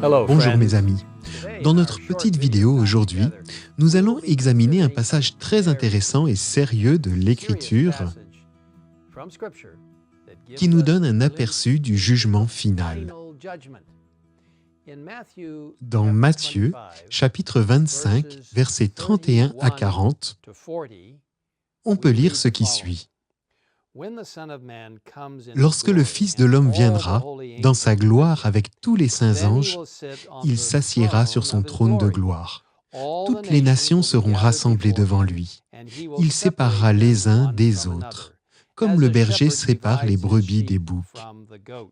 Bonjour mes amis. Dans notre petite vidéo aujourd'hui, nous allons examiner un passage très intéressant et sérieux de l'Écriture qui nous donne un aperçu du jugement final. Dans Matthieu, chapitre 25, versets 31 à 40, on peut lire ce qui suit. Lorsque le Fils de l'homme viendra, dans sa gloire avec tous les saints anges, il s'assiera sur son trône de gloire. Toutes les nations seront rassemblées devant lui. Il séparera les uns des autres, comme le berger sépare les brebis des boucs.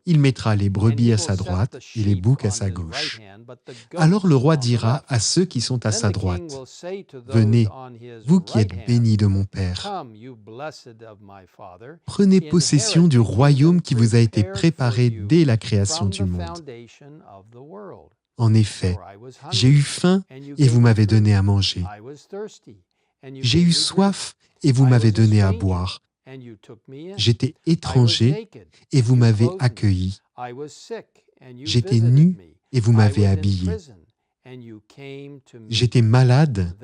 Il mettra les brebis à sa droite et les boucs à sa gauche. Alors le roi dira à ceux qui sont à sa droite, « Venez, vous qui êtes bénis de mon Père. Prenez possession du royaume qui vous a été préparé dès la création du monde. En effet, j'ai eu faim et vous m'avez donné à manger. J'ai eu soif et vous m'avez donné à boire. J'étais étranger et vous m'avez accueilli. J'étais nu et vous m'avez habillé. J'étais malade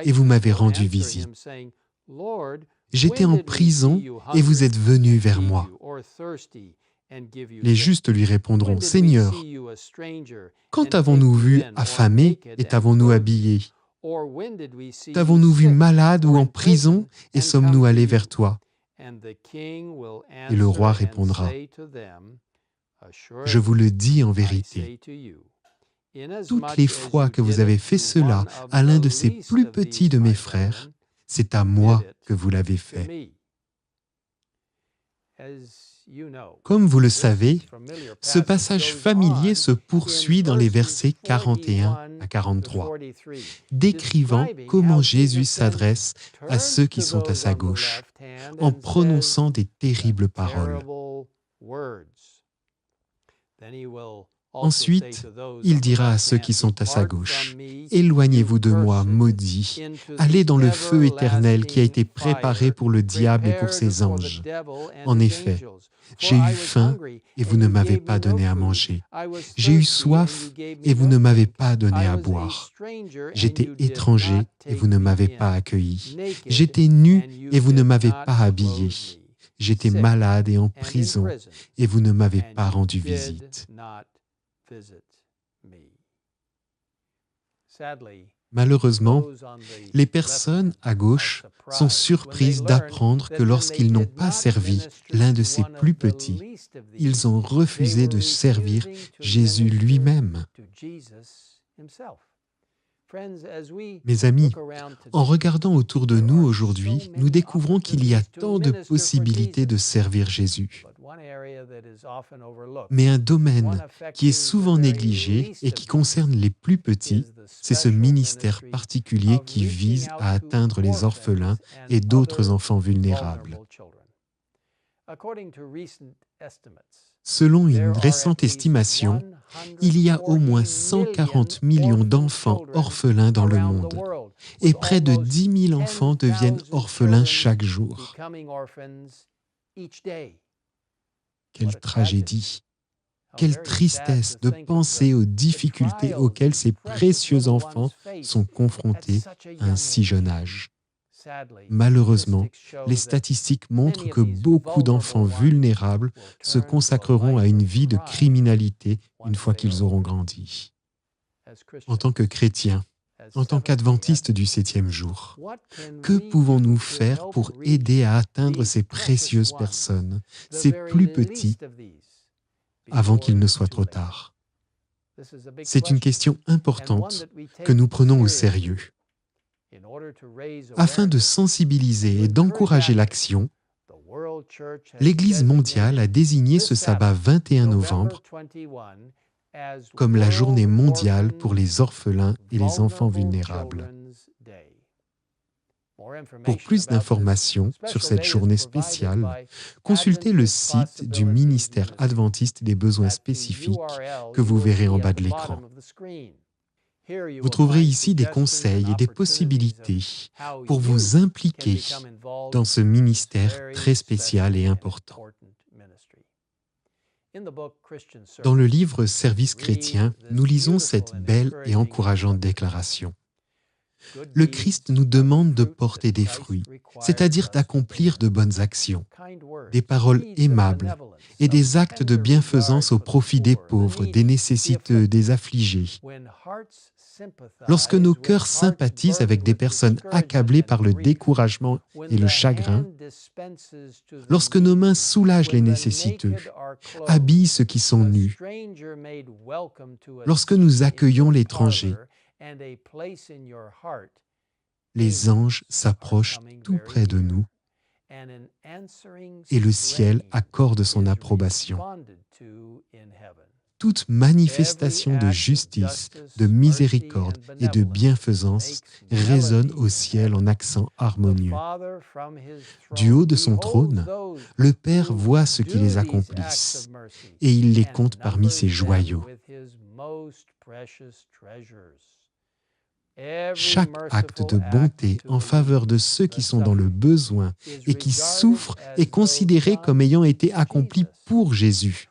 et vous m'avez rendu visite. J'étais en prison et vous êtes venus vers moi. » Les justes lui répondront, « Seigneur, quand t'avons-nous vu affamé et t'avons-nous habillé? T'avons-nous vu malade ou en prison et sommes-nous allés vers toi ?» Et le roi répondra, « Je vous le dis en vérité, toutes les fois que vous avez fait cela à l'un de ces plus petits de mes frères, c'est à moi que vous l'avez fait. » Comme vous le savez, ce passage familier se poursuit dans les versets 41 à 43, décrivant comment Jésus s'adresse à ceux qui sont à sa gauche, en prononçant des terribles paroles. Ensuite, il dira à ceux qui sont à sa gauche, « Éloignez-vous de moi, maudits, allez dans le feu éternel qui a été préparé pour le diable et pour ses anges. En effet, j'ai eu faim et vous ne m'avez pas donné à manger. J'ai eu soif et vous ne m'avez pas donné à boire. J'étais étranger et vous ne m'avez pas accueilli. J'étais nu et vous ne m'avez pas habillé. J'étais malade et en prison et vous ne m'avez pas rendu visite. » Malheureusement, les personnes à gauche sont surprises d'apprendre que lorsqu'ils n'ont pas servi l'un de ces plus petits, ils ont refusé de servir Jésus lui-même. Mes amis, en regardant autour de nous aujourd'hui, nous découvrons qu'il y a tant de possibilités de servir Jésus. Mais un domaine qui est souvent négligé et qui concerne les plus petits, c'est ce ministère particulier qui vise à atteindre les orphelins et d'autres enfants vulnérables. Selon une récente estimation, il y a au moins 140 millions d'enfants orphelins dans le monde et près de 10 000 enfants deviennent orphelins chaque jour. Quelle tragédie! Quelle tristesse de penser aux difficultés auxquelles ces précieux enfants sont confrontés à un si jeune âge. Malheureusement, les statistiques montrent que beaucoup d'enfants vulnérables se consacreront à une vie de criminalité une fois qu'ils auront grandi. En tant que chrétiens, en tant qu'adventistes du 7e jour, que pouvons-nous faire pour aider à atteindre ces précieuses personnes, ces plus petits, avant qu'il ne soit trop tard? C'est une question importante que nous prenons au sérieux. Afin de sensibiliser et d'encourager l'action, l'Église mondiale a désigné ce sabbat 21 novembre comme la journée mondiale pour les orphelins et les enfants vulnérables. Pour plus d'informations sur cette journée spéciale, consultez le site du ministère adventiste des besoins spécifiques que vous verrez en bas de l'écran. Vous trouverez ici des conseils et des possibilités pour vous impliquer dans ce ministère très spécial et important. Dans le livre Service chrétien, nous lisons cette belle et encourageante déclaration. Le Christ nous demande de porter des fruits, c'est-à-dire d'accomplir de bonnes actions, des paroles aimables et des actes de bienfaisance au profit des pauvres, des nécessiteux, des affligés. Lorsque nos cœurs sympathisent avec des personnes accablées par le découragement et le chagrin, lorsque nos mains soulagent les nécessiteux, habillent ceux qui sont nus, lorsque nous accueillons l'étranger, les anges s'approchent tout près de nous et le ciel accorde son approbation. Toute manifestation de justice, de miséricorde et de bienfaisance résonne au ciel en accents harmonieux. Du haut de son trône, le Père voit ceux qui les accomplissent et il les compte parmi ses joyaux. Chaque acte de bonté en faveur de ceux qui sont dans le besoin et qui souffrent est considéré comme ayant été accompli pour Jésus.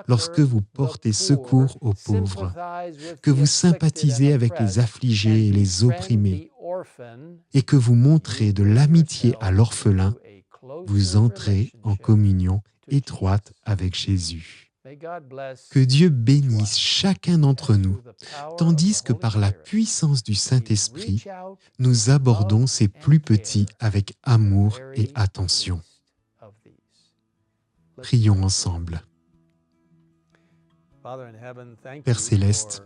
Lorsque vous portez secours aux pauvres, que vous sympathisez avec les affligés et les opprimés, et que vous montrez de l'amitié à l'orphelin, vous entrez en communion étroite avec Jésus. Que Dieu bénisse chacun d'entre nous, tandis que par la puissance du Saint-Esprit, nous abordons ces plus petits avec amour et attention. Prions ensemble. Père Céleste,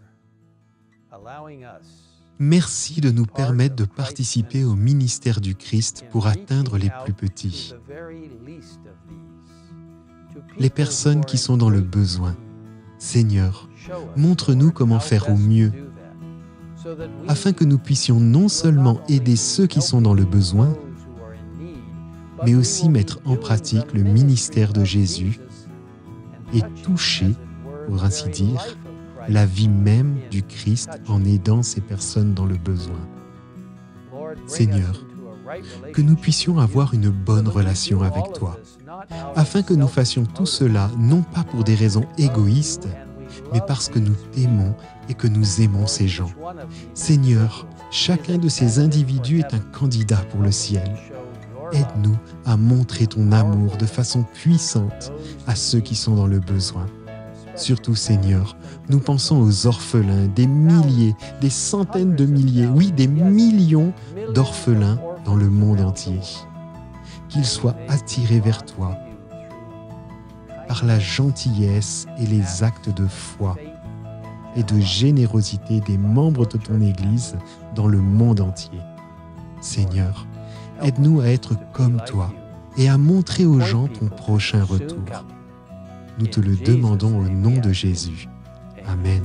merci de nous permettre de participer au ministère du Christ pour atteindre les plus petits, les personnes qui sont dans le besoin. Seigneur, montre-nous comment faire au mieux, afin que nous puissions non seulement aider ceux qui sont dans le besoin, mais aussi mettre en pratique le ministère de Jésus et toucher, pour ainsi dire, la vie même du Christ en aidant ces personnes dans le besoin. Seigneur, que nous puissions avoir une bonne relation avec toi, afin que nous fassions tout cela non pas pour des raisons égoïstes, mais parce que nous t'aimons et que nous aimons ces gens. Seigneur, chacun de ces individus est un candidat pour le ciel. Aide-nous à montrer ton amour de façon puissante à ceux qui sont dans le besoin. Surtout, Seigneur, nous pensons aux orphelins, des milliers, des centaines de milliers, oui, des millions d'orphelins dans le monde entier. Qu'ils soient attirés vers toi par la gentillesse et les actes de foi et de générosité des membres de ton Église dans le monde entier. Seigneur, aide-nous à être comme toi et à montrer aux gens ton prochain retour. Nous te le demandons au nom de Jésus. Amen.